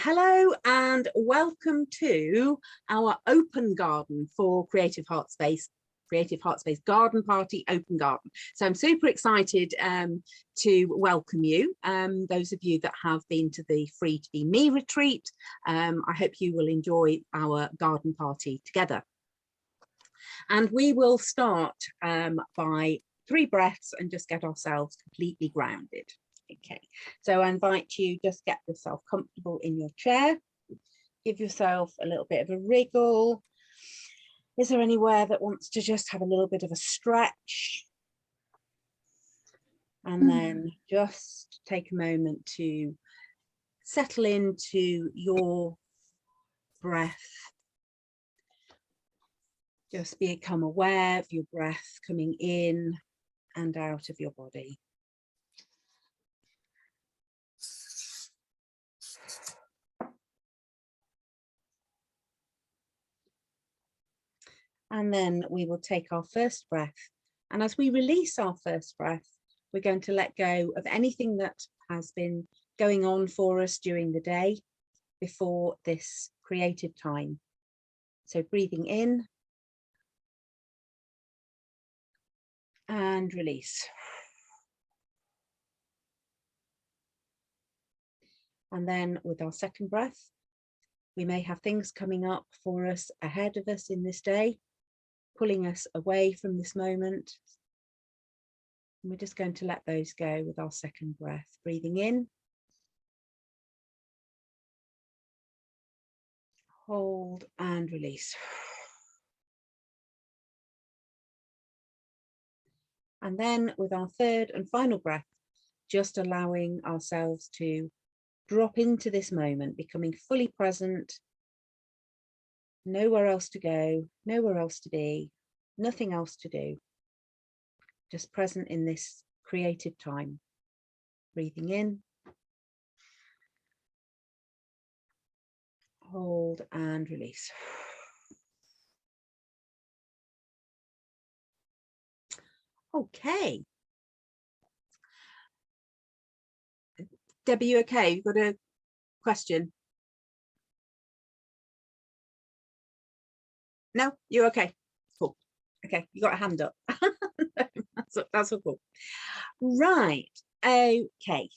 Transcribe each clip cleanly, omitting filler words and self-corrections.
Hello and welcome to our open garden for Creative Heart Space Garden Party Open Garden. So I'm super excited to welcome you, those of you that have been to the Free to Be Me retreat. I hope you will enjoy our garden party together. And we will start by 3 breaths and just get ourselves completely grounded. Okay, so I invite you, just get yourself comfortable in your chair, give yourself a little bit of a wriggle. Is there anywhere that wants to just have a little bit of a stretch? And then just take a moment to settle into your breath. Just become aware of your breath coming in and out of your body. And then we will take our first breath. And as we release our first breath, we're going to let go of anything that has been going on for us during the day before this creative time. So breathing in and release. And then with our second breath, we may have things coming up for us ahead of us in this day, pulling us away from this moment. And we're just going to let those go with our second breath. Breathing in. Hold and release. And then with our third and final breath, just allowing ourselves to drop into this moment, becoming fully present, nowhere else to go, nowhere else to be, nothing else to do. Just present in this creative time. Breathing in. Hold and release. Okay. Debbie, you okay? You've got a question? No, you're okay. Cool. Okay, you got a hand up. that's all cool. Right. Okay.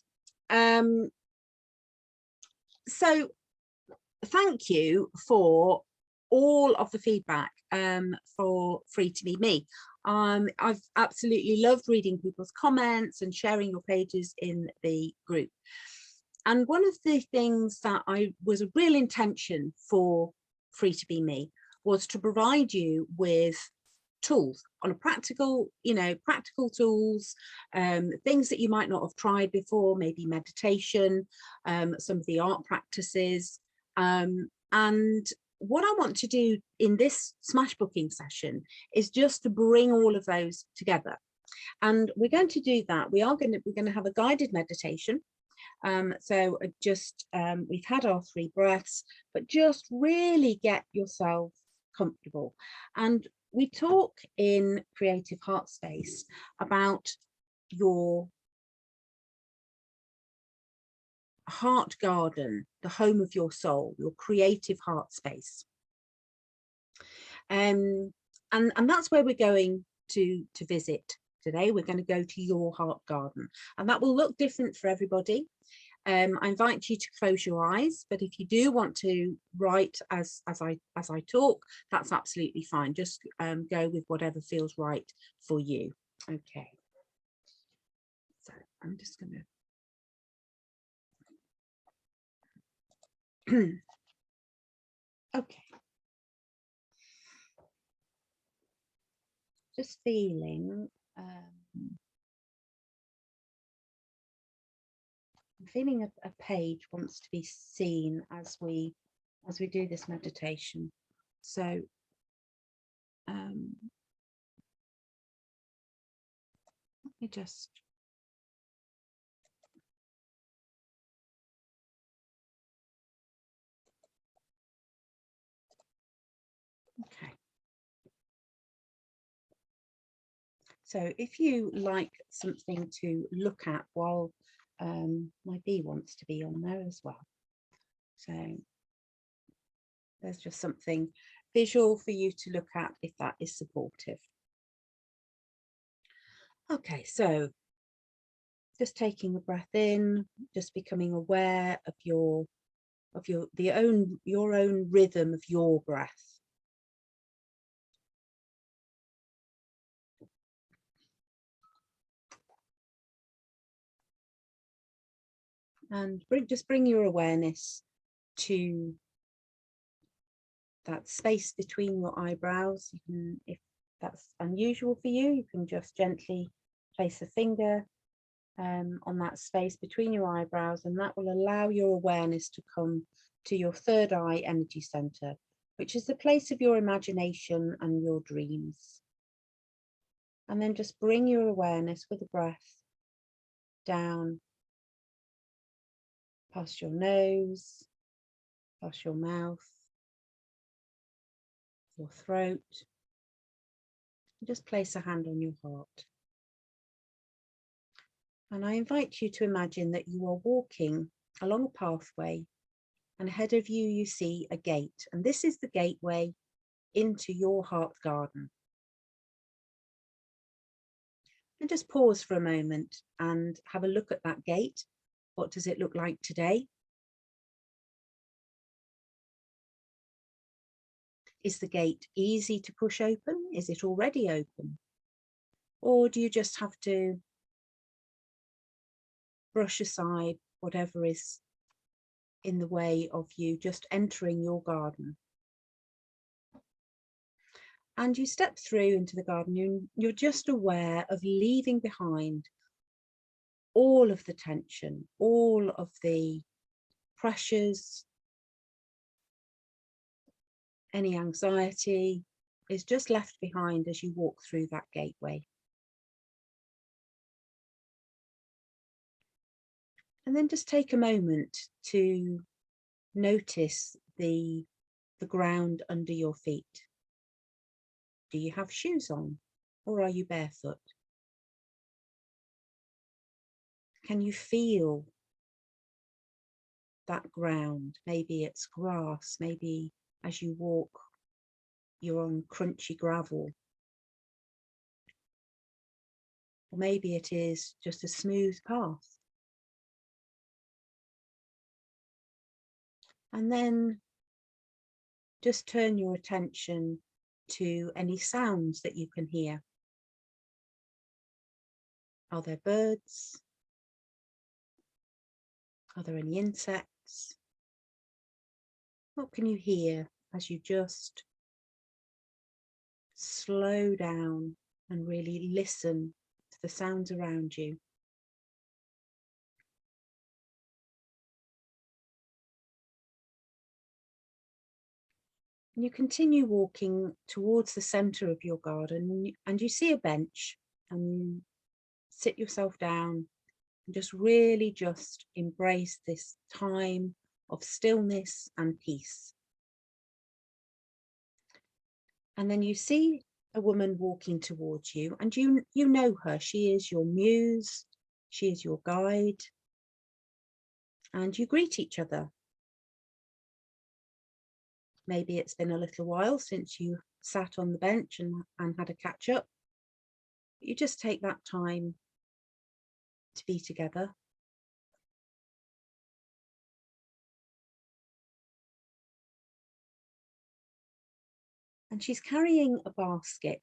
So thank you for all of the feedback for Free to Be Me. I've absolutely loved reading people's comments and sharing your pages in the group. And one of the things that was a real intention for Free to Be Me was to provide you with tools on a practical, practical tools, things that you might not have tried before, maybe meditation, some of the art practices. And what I want to do in this Smashbooking session is just to bring all of those together. And we're going to do that. We're going to have a guided meditation. So we've had our 3 breaths, but just really get yourself comfortable. And we talk in Creative Heart Space about your heart garden, the home of your soul, your creative heart space. And that's where we're going to visit today. We're going to go to your heart garden, and that will look different for everybody. I invite you to close your eyes, but if you do want to write as I talk, that's absolutely fine. Just go with whatever feels right for you. Okay. So I'm just going to. Okay. Just feeling. I'm feeling a page wants to be seen as we do this meditation. So let me just okay. So if you like something to look at while my bee wants to be on there as well. So there's just something visual for you to look at if that is supportive. Okay, so just taking a breath in, just becoming aware of your own rhythm of your breath. And just bring your awareness to that space between your eyebrows. You can, if that's unusual for you, you can just gently place a finger on that space between your eyebrows, and that will allow your awareness to come to your third eye energy center, which is the place of your imagination and your dreams. And then just bring your awareness with the breath down past your nose, past your mouth, your throat. Just place a hand on your heart. And I invite you to imagine that you are walking along a pathway, and ahead of you, you see a gate. And this is the gateway into your heart garden. And just pause for a moment and have a look at that gate. What does it look like today? Is the gate easy to push open? Is it already open? Or do you just have to brush aside whatever is in the way of you just entering your garden? And you step through into the garden, and you're just aware of leaving behind all of the tension, all of the pressures, any anxiety is just left behind as you walk through that gateway. And then just take a moment to notice the ground under your feet. Do you have shoes on, or are you barefoot? Can you feel that ground? Maybe it's grass, maybe as you walk, you're on crunchy gravel. Or maybe it is just a smooth path. And then just turn your attention to any sounds that you can hear. Are there birds? Are there any insects? What can you hear as you just slow down and really listen to the sounds around you? And you continue walking towards the center of your garden, and you see a bench, and you sit yourself down and just really just embrace this time of stillness and peace. And then you see a woman walking towards you, and you know her. She is your muse, she is your guide, and you greet each other. Maybe it's been a little while since you sat on the bench and had a catch up. You just take that time to be together. And she's carrying a basket,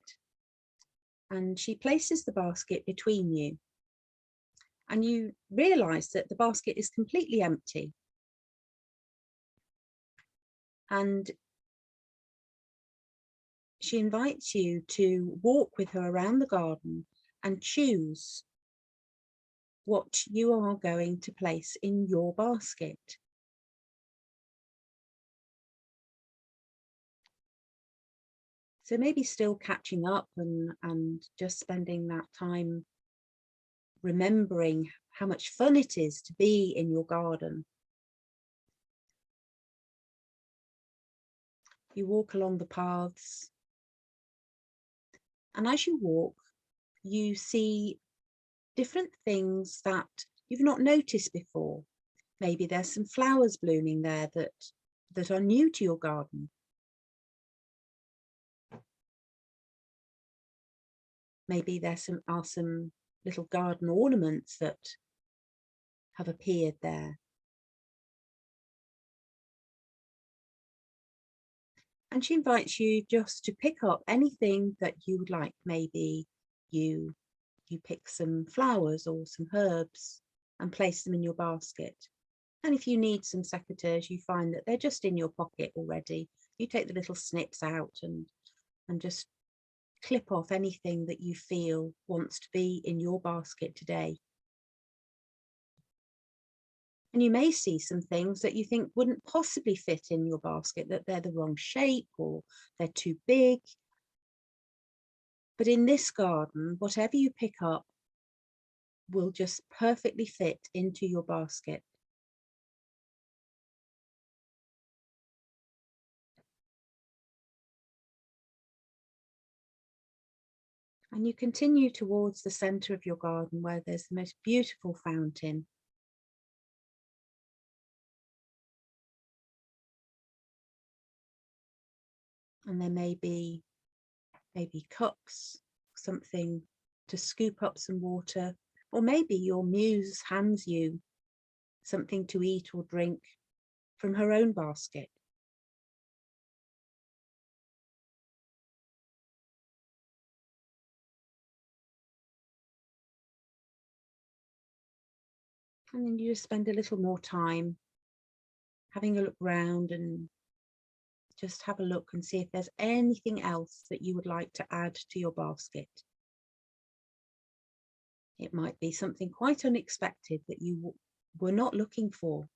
and she places the basket between you. And you realize that the basket is completely empty. And she invites you to walk with her around the garden and choose what you are going to place in your basket. So maybe still catching up and just spending that time remembering how much fun it is to be in your garden. You walk along the paths, and as you walk, you see different things that you've not noticed before. Maybe there's some flowers blooming there that are new to your garden. Maybe there are some little garden ornaments that have appeared there. And she invites you just to pick up anything that you would like. Maybe you pick some flowers or some herbs and place them in your basket. And if you need some secateurs, you find that they're just in your pocket already. You take the little snips out and just clip off anything that you feel wants to be in your basket today. And you may see some things that you think wouldn't possibly fit in your basket, that they're the wrong shape or they're too big. But in this garden, whatever you pick up will just perfectly fit into your basket. And you continue towards the center of your garden where there's the most beautiful fountain. And there may be maybe cups, something to scoop up some water, or maybe your muse hands you something to eat or drink from her own basket. And then you just spend a little more time having a look round and just have a look and see if there's anything else that you would like to add to your basket. It might be something quite unexpected that you were not looking for.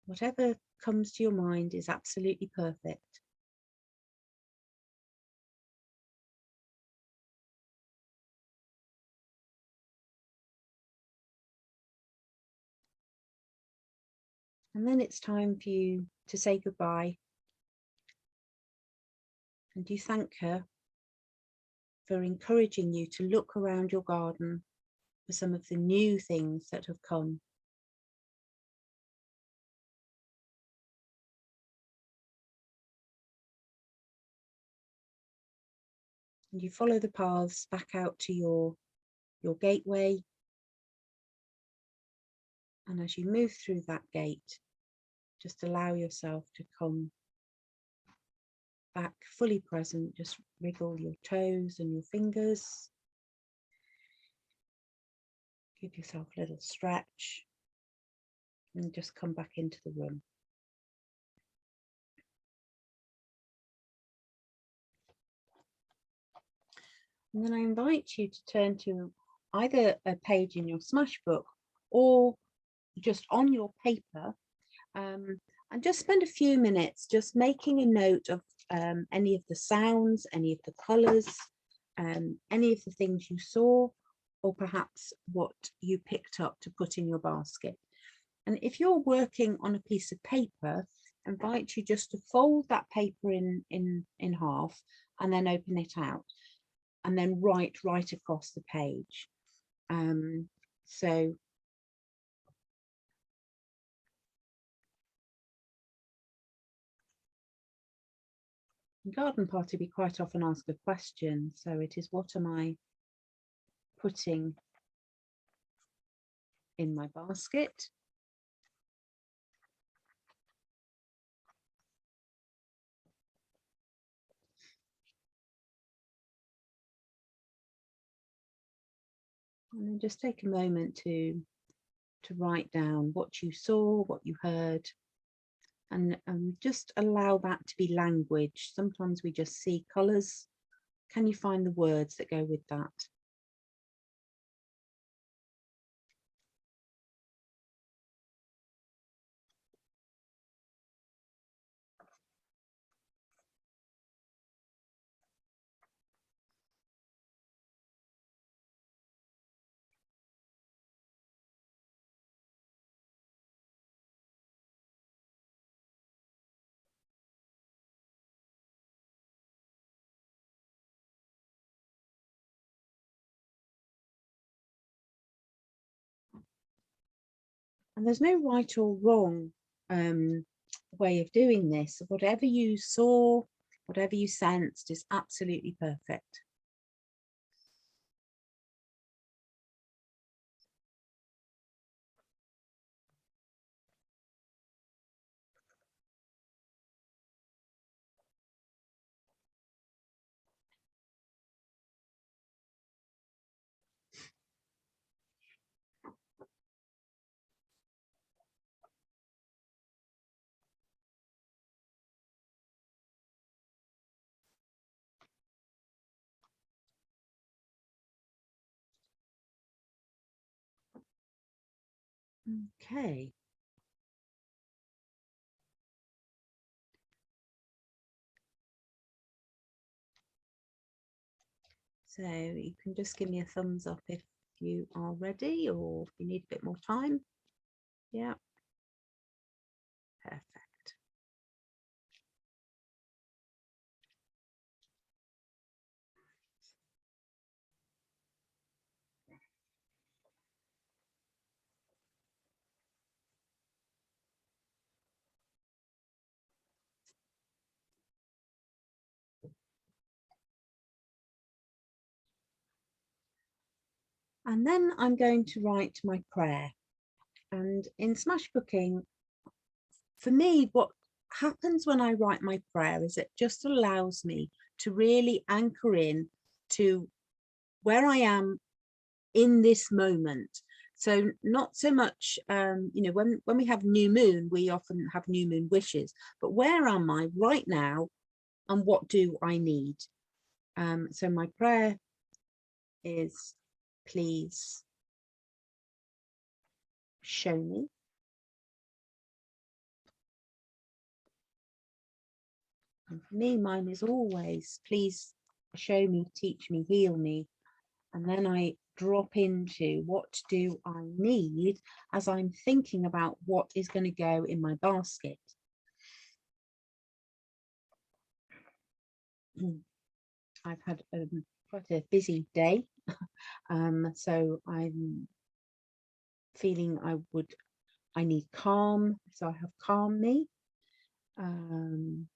Whatever comes to your mind is absolutely perfect. And then it's time for you to say goodbye. And you thank her for encouraging you to look around your garden for some of the new things that have come. And you follow the paths back out to your gateway. And as you move through that gate, just allow yourself to come back fully present. Just wriggle your toes and your fingers. Give yourself a little stretch and just come back into the room. And then I invite you to turn to either a page in your Smashbook or just on your paper, and just spend a few minutes just making a note of any of the sounds, any of the colours, any of the things you saw, or perhaps what you picked up to put in your basket. And if you're working on a piece of paper, I invite you just to fold that paper in half and then open it out and then write right across the page. So garden party, we quite often ask a question. So it is, what am I putting in my basket? And then just take a moment to write down what you saw, what you heard, and just allow that to be language. Sometimes we just see colours. Can you find the words that go with that? And there's no right or wrong way of doing this. Whatever you saw, whatever you sensed is absolutely perfect. Okay. So you can just give me a thumbs up if you are ready or if you need a bit more time. Yeah, perfect. And then I'm going to write my prayer. And in Smashbooking, for me, what happens when I write my prayer is it just allows me to really anchor in to where I am in this moment. So not so much, you know, when we have new moon, we often have new moon wishes, but where am I right now and what do I need? So my prayer is, please show me. And for me, mine is always, please show me, teach me, heal me. And then I drop into what do I need as I'm thinking about what is going to go in my basket. I've had quite a busy day, so I'm feeling I need calm, so I have calm me. And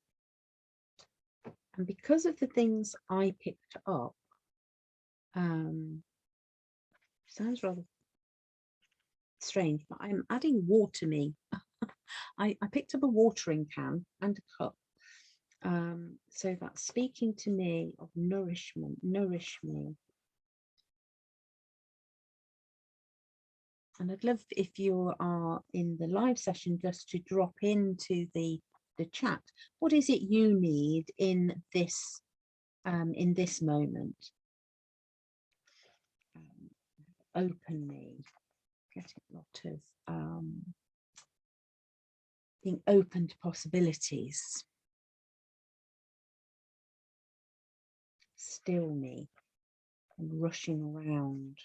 because of the things I picked up, sounds rather strange, but I'm adding water me. I picked up a watering can and a cup. So that's speaking to me of nourishment, nourish me. And I'd love if you are in the live session just to drop into the chat. What is it you need in this moment? Open me, getting a lot of being open to possibilities. Still me and rushing around.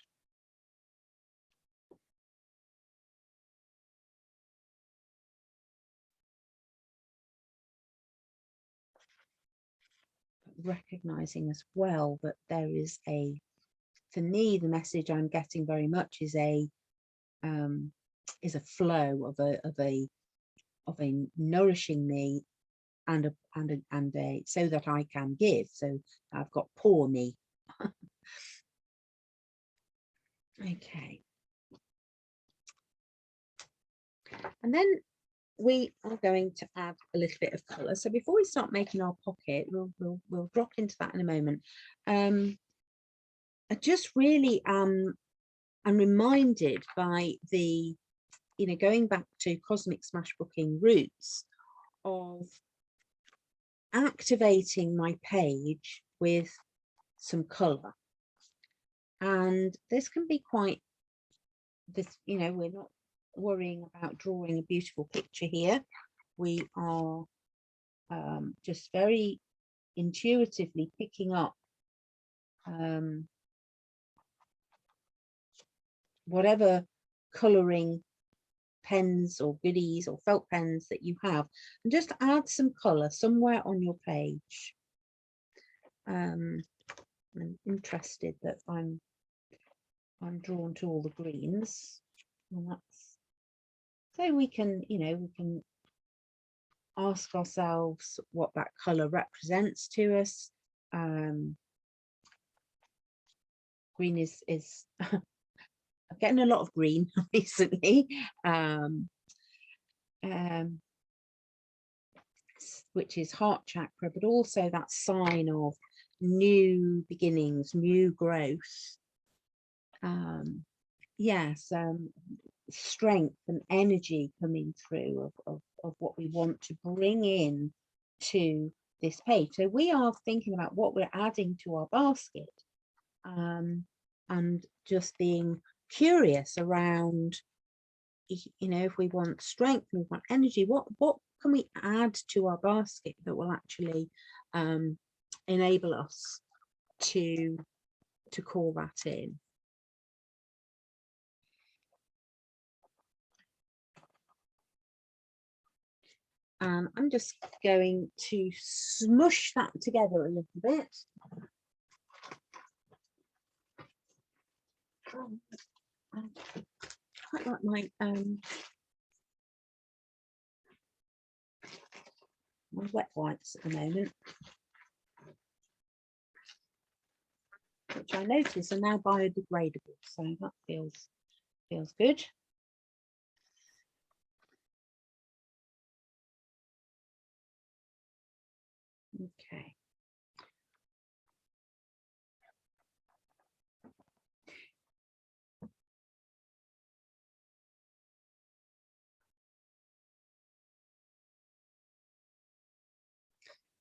Recognizing as well that there is for me, the message I'm getting very much is a flow of a nourishing me and a so that I can give. So I've got pour me. Okay. And then we are going to add a little bit of colour. So before we start making our pocket, we'll drop into that in a moment. I just really am reminded by the, you know, going back to cosmic smashbooking roots of activating my page with some colour. And this can be quite you know, we're not worrying about drawing a beautiful picture here. We are just very intuitively picking up whatever colouring pens or goodies or felt pens that you have, and just add some colour somewhere on your page. I'm interested that I'm drawn to all the greens, and So we can, you know, we can ask ourselves what that colour represents to us. Green is I'm getting a lot of green recently, which is heart chakra, but also that sign of new beginnings, new growth. Yes, strength and energy coming through of what we want to bring in to this page. So we are thinking about what we're adding to our basket, and just being curious around, you know, if we want strength, we want energy, what can we add to our basket that will actually enable us to call that in. And I'm just going to smush that together a little bit. Quite like my wet wipes at the moment, which I notice are now biodegradable, so that feels good. Okay.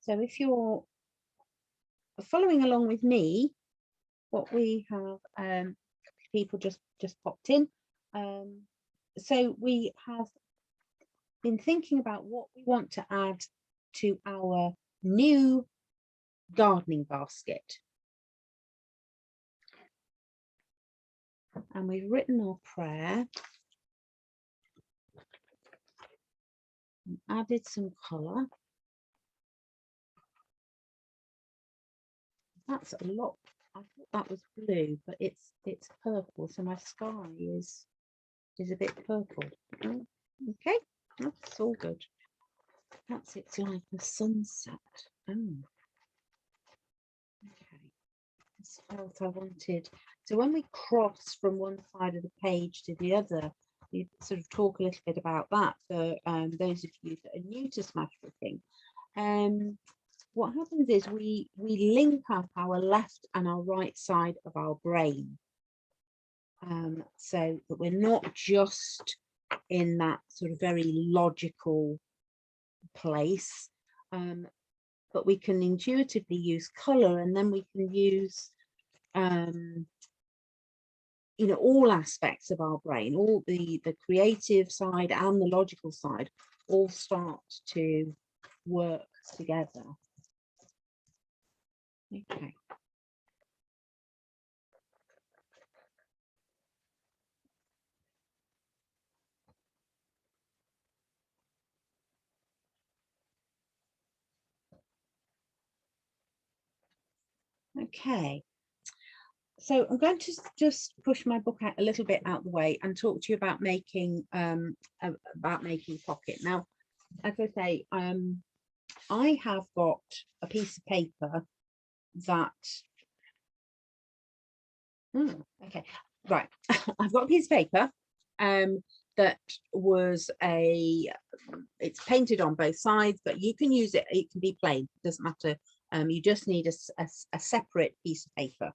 So if you're following along with me, what we have, people just popped in. So we have been thinking about what we want to add to our new gardening basket. And we've written our prayer and added some colour. That's a lot. I thought that was blue, but it's purple, so my sky is a bit purple. Okay, that's all good. That's, it's like a sunset. Oh, okay. I felt I wanted, so when we cross from one side of the page to the other, you sort of talk a little bit about that for those of you that are new to Smashbooking. What happens is we link up our left and our right side of our brain, so that we're not just in that sort of very logical place, but we can intuitively use colour, and then we can use you know, all aspects of our brain, all the creative side and the logical side all start to work together. Okay. Okay. So I'm going to just push my book out a little bit out the way and talk to you about making pocket. Now, as I say, I have got a piece of paper that okay, right. I've got a piece of paper that was it's painted on both sides, but you can use it, it can be plain, it doesn't matter. You just need a separate piece of paper,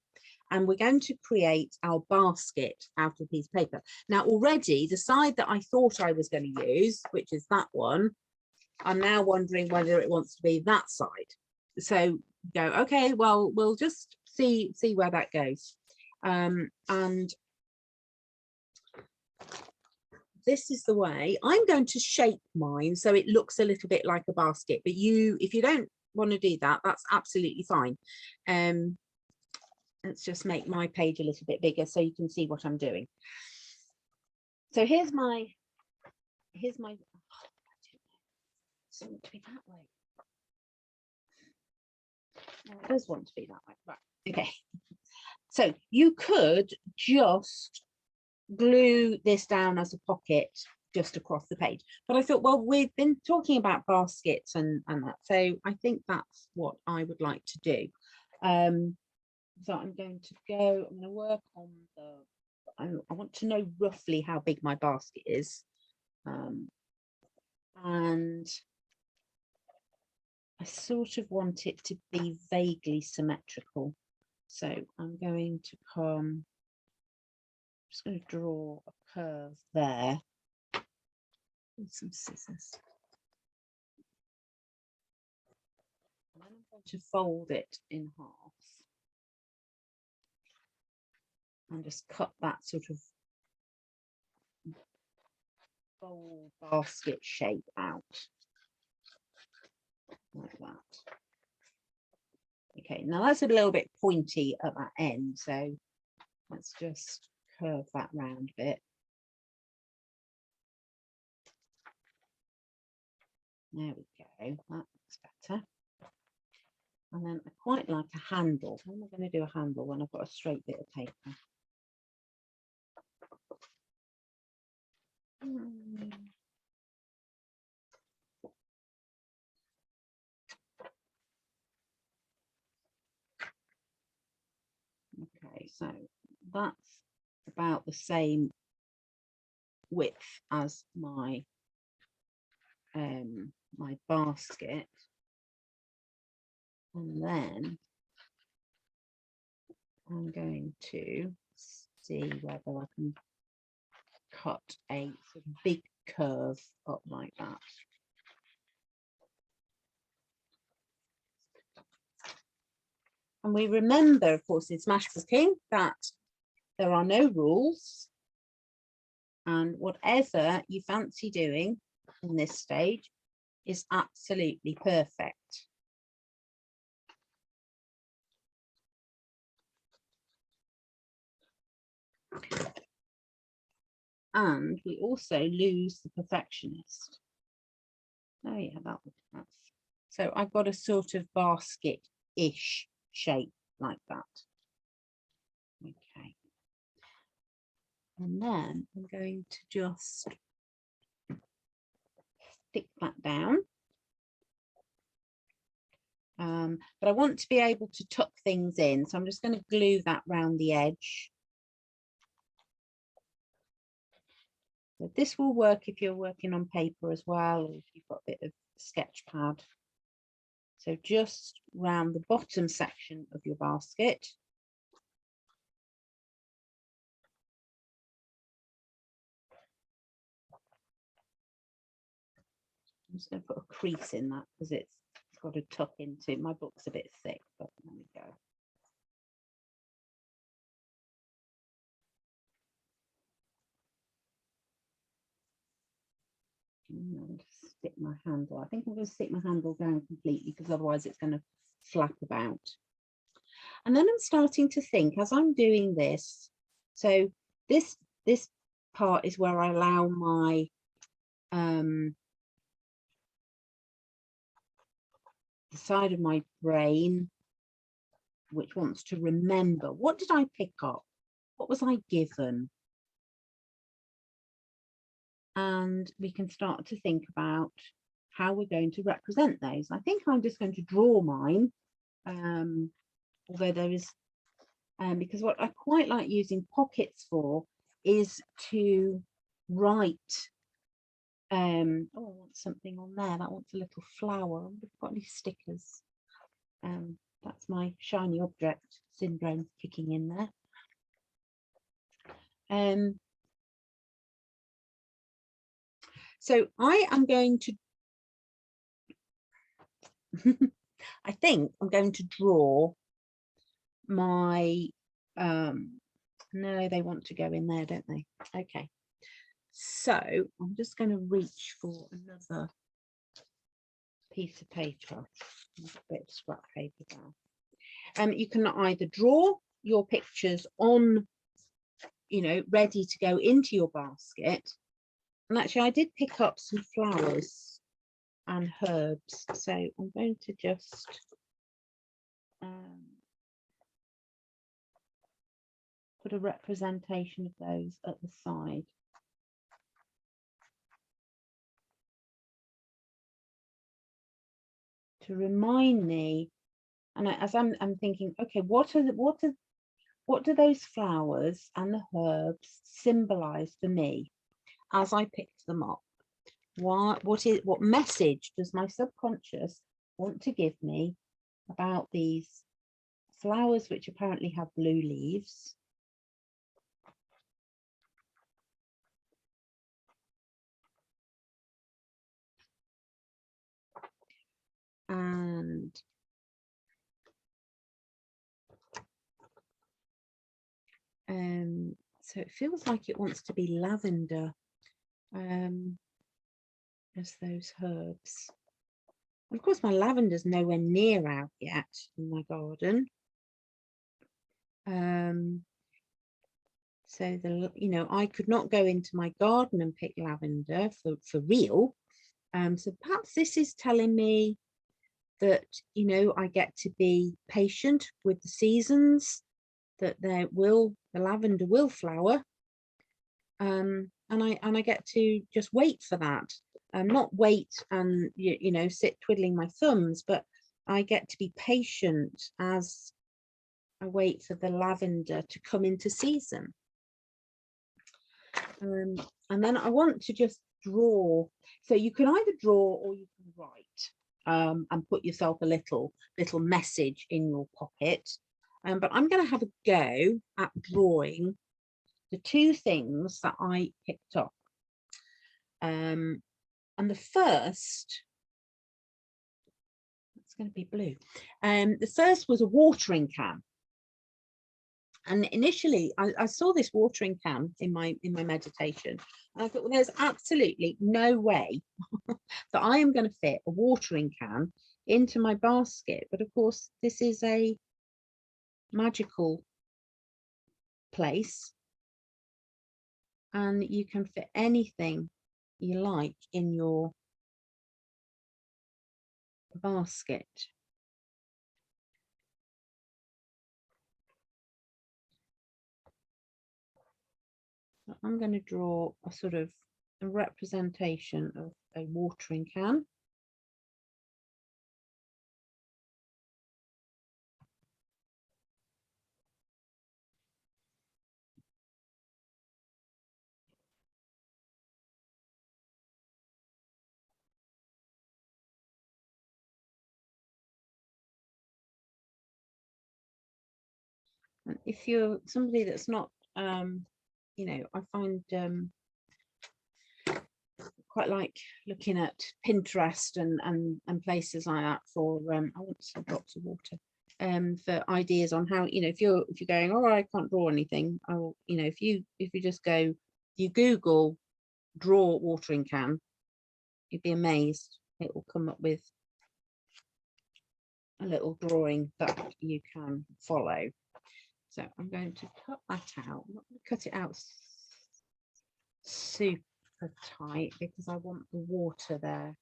and we're going to create our basket out of a piece of paper. Now already the side that I thought I was going to use, which is that one, I'm now wondering whether it wants to be that side. So go, okay, well, we'll just see where that goes. And this is the way I'm going to shape mine so it looks a little bit like a basket, but if you don't want to do that, that's absolutely fine. Let's just make my page a little bit bigger so you can see what I'm doing. So here's my oh, it doesn't want to be that way. No, it does want to be that way, right? Okay, so you could just glue this down as a pocket just across the page. But I thought, well, we've been talking about baskets and that, so I think that's what I would like to do. So I'm going to work on I want to know roughly how big my basket is, and I sort of want it to be vaguely symmetrical. So I'm going to just going to draw a curve there with some scissors. And then I'm going to fold it in half and just cut that sort of bowl basket shape out like that. Okay, now that's a little bit pointy at that end, so let's just curve that round a bit. There we go, that looks better. And then I quite like a handle. How am I going to do a handle when I've got a straight bit of paper? Okay, so that's about the same width as my my basket, and then I'm going to see whether I can cut a sort of big curve up like that. And we remember, of course, in Smashbooking that there are no rules, and whatever you fancy doing in this stage is absolutely perfect. And we also lose the perfectionist. Oh yeah, that's so I've got a sort of basket-ish shape like that. Okay. And then I'm going to just stick that down. But I want to be able to tuck things in, so I'm just going to glue that round the edge. So this will work if you're working on paper as well, or if you've got a bit of sketch pad. So just round the bottom section of your basket. I'm just going to put a crease in that because it's got to tuck into. My book's a bit thick, but there we go. I'm going to stick my handle. I think I'm going to stick my handle down completely because otherwise it's going to flap about. And then I'm starting to think as I'm doing this. So this part is where I allow my the side of my brain which wants to remember, what did I pick up? What was I given? And we can start to think about how we're going to represent those. I think I'm just going to draw mine, although there is, because what I quite like using pockets for is to write. Oh, I want something on there. That wants a little flower. I've got any stickers. That's my shiny object syndrome kicking in there. So I am going to, I think I'm going to draw my, no, they want to go in there, don't they? Okay. So I'm just going to reach for another piece of paper, a bit of scrap paper there. You can either draw your pictures on, you know, ready to go into your basket. And actually I did pick up some flowers and herbs, so I'm going to just put a representation of those at the side. to remind me. And as I'm thinking, okay, what do those flowers and the herbs symbolize for me as I picked them up? What message does my subconscious want to give me about these flowers, which apparently have blue leaves? And so it feels like it wants to be lavender, as those herbs. Of course, my lavender's nowhere near out yet in my garden. So I could not go into my garden and pick lavender for real. So perhaps this is telling me that, I get to be patient with the seasons, that the lavender will flower. And I get to just wait for that. Not wait and sit twiddling my thumbs, but I get to be patient as I wait for the lavender to come into season. And then I want to just draw. So you can either draw or you can write, and put yourself a little message in your pocket. But I'm going to have a go at drawing the two things that I picked up. And the first, it's going to be blue. The first was a watering can. And initially, I saw this watering can in my meditation, and I thought, well, there's absolutely no way that I am going to fit a watering can into my basket. But of course, this is a magical place, and you can fit anything you like in your basket. I'm going to draw a sort of a representation of a watering can. And if you're somebody that's not, I find quite like looking at Pinterest and places like that for I want some drops of water, for ideas on how, if you're going, oh, I can't draw anything, if you just go, you Google draw watering can, you'd be amazed. It will come up with a little drawing that you can follow. So I'm going to cut that out. I'm not going to cut it out super tight because I want the water there.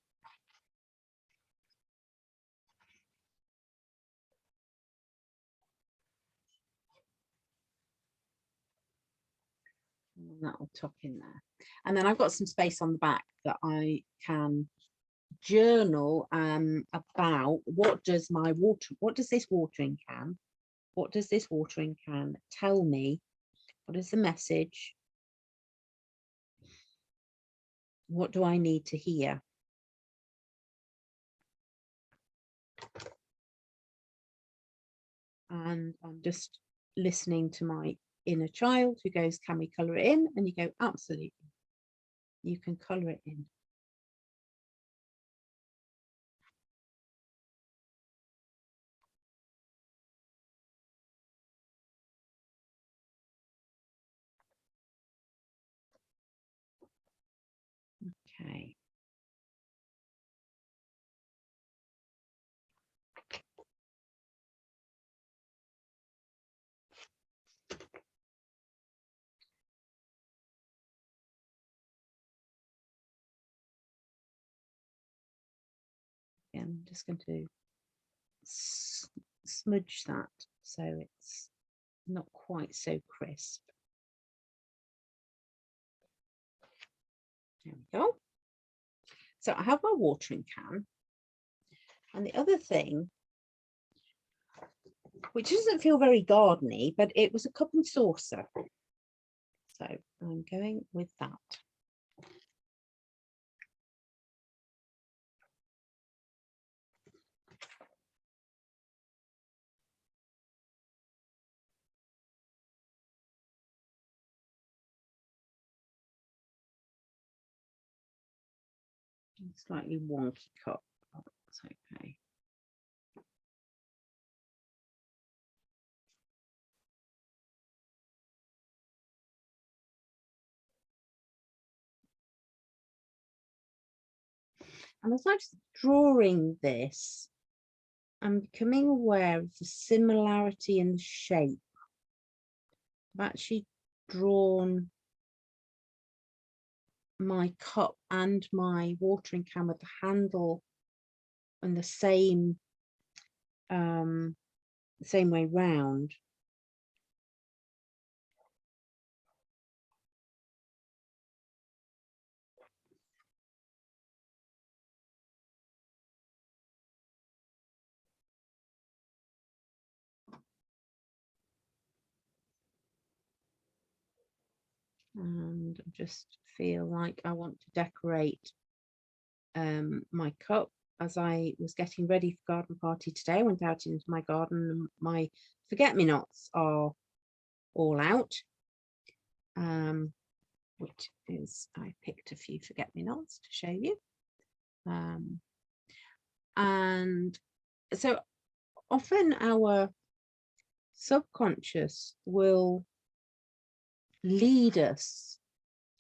And that will tuck in there. And then I've got some space on the back that I can journal about what does this watering can tell me? What is the message? What do I need to hear? And I'm just listening to my inner child who goes, can we colour it in? And you go, absolutely, you can colour it in. Okay. I'm just going to smudge that so it's not quite so crisp. There we go. So I have my watering can, And the other thing, which doesn't feel very gardeny, but it was a cup and saucer. So I'm going with that. Slightly wonky cup, but that's okay. And as I'm drawing this, I'm becoming aware of the similarity in the shape. I've actually drawn my cup and my watering can with the handle and the same way round. And I just feel like I want to decorate my cup. As I was getting ready for garden party today, I went out into my garden and my forget-me-nots are all out, which is, I picked a few forget-me-nots to show you. And so often our subconscious will lead us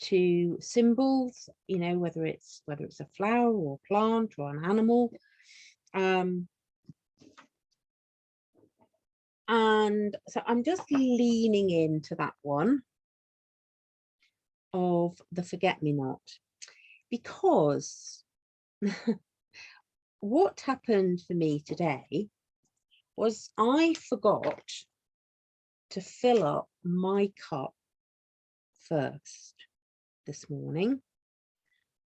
to symbols, you know, whether it's a flower or a plant or an animal, and so I'm just leaning into that one of the forget-me-not, because what happened for me today was I forgot to fill up my cup first this morning.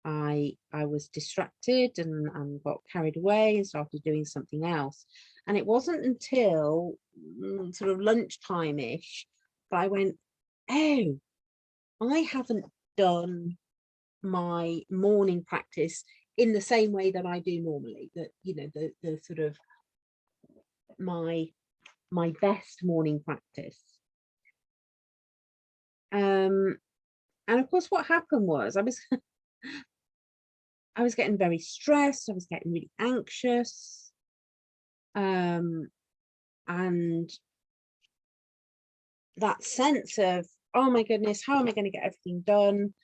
I was distracted and got carried away and started doing something else. And it wasn't until sort of lunchtime-ish that I went, oh, I haven't done my morning practice in the same way that I do normally. That, you know, the sort of my best morning practice. And of course, what happened was I was getting very stressed. I was getting really anxious. And that sense of, oh my goodness, how am I going to get everything done?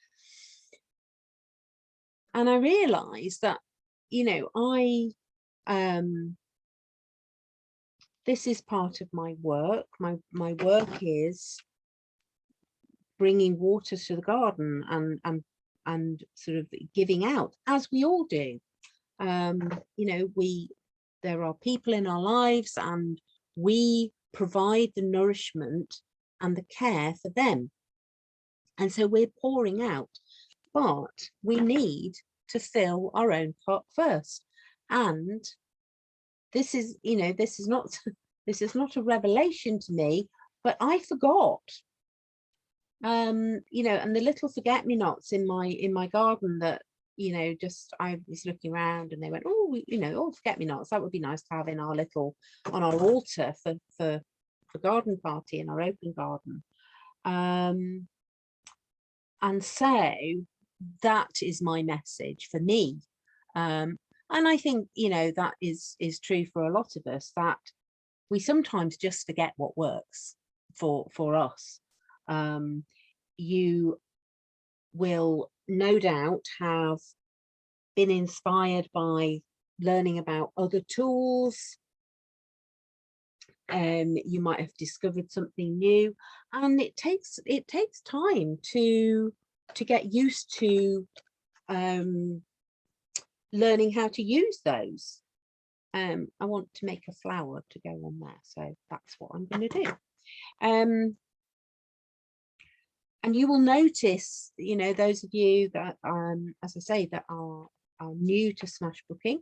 And I realized that, you know, this is part of my work. My work is bringing water to the garden and sort of giving out, as we all do. You know, there are people in our lives and we provide the nourishment and the care for them. And so we're pouring out, but we need to fill our own cup first. And this is, you know, this is not a revelation to me, but I forgot. You know, and the little forget-me-nots in my garden that, you know, just I was looking around and they went, oh, you know, oh, forget-me-nots, that would be nice to have in our little, on our altar for garden party in our open garden. And so that is my message for me. And I think, you know, that is true for a lot of us, that we sometimes just forget what works for us. You will no doubt have been inspired by learning about other tools. You might have discovered something new, and it takes time to get used to learning how to use those. I want to make a flower to go on there, so that's what I'm going to do. And you will notice, you know, those of you that, as I say, that are new to Smashbooking,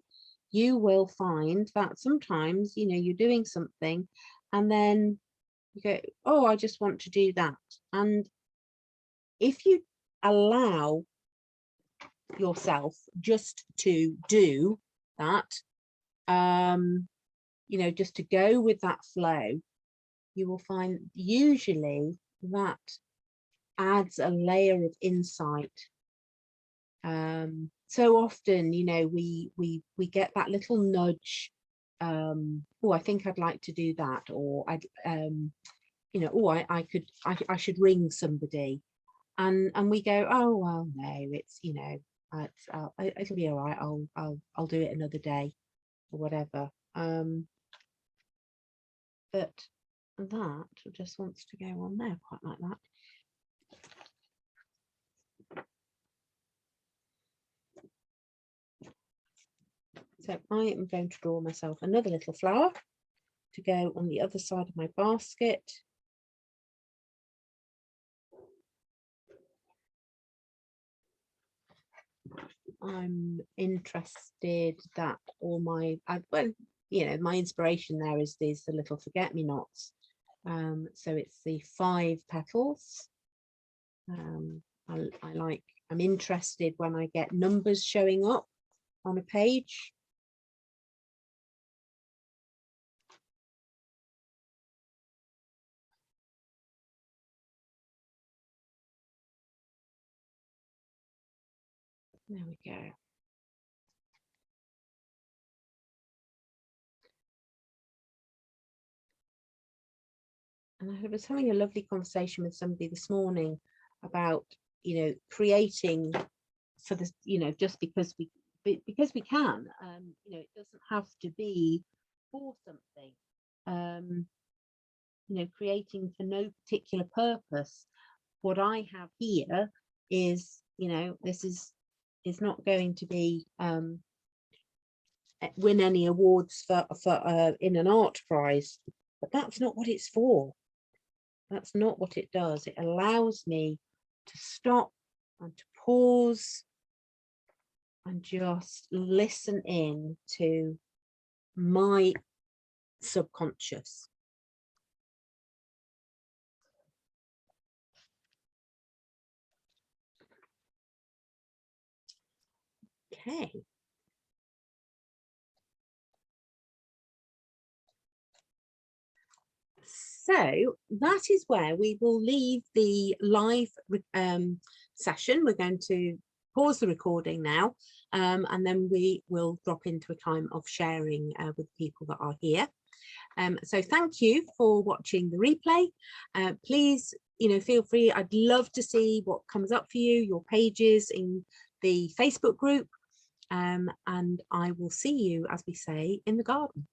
you will find that sometimes, you know, you're doing something and then you go, oh, I just want to do that. And if you allow yourself just to do that, you know, just to go with that flow, you will find usually that adds a layer of insight. So often, you know, we get that little nudge. Oh, I think I'd like to do that, or I'd you know, oh, I should ring somebody, and we go, oh well, no, it's, you know, it'll be all right. I'll do it another day or whatever. But that just wants to go on there quite like that. So I am going to draw myself another little flower to go on the other side of my basket. I'm interested that all my, well, you know, my inspiration there is these, the little forget-me-nots. So it's the 5 petals. I'm interested when I get numbers showing up on a page. There we go. And I was having a lovely conversation with somebody this morning about, you know, creating for this, you know, just because we can, you know, it doesn't have to be for something, you know, creating for no particular purpose. What I have here is, you know, this is not going to be win any awards for in an art prize, but that's not what it's for. That's not what it does. It allows me to stop and to pause and just listen in to my subconscious. Okay. So that is where we will leave the live session. We're going to pause the recording now, and then we will drop into a time of sharing with people that are here. So thank you for watching the replay. Please, you know, feel free. I'd love to see what comes up for you, your pages in the Facebook group, and I will see you, as we say, in the garden.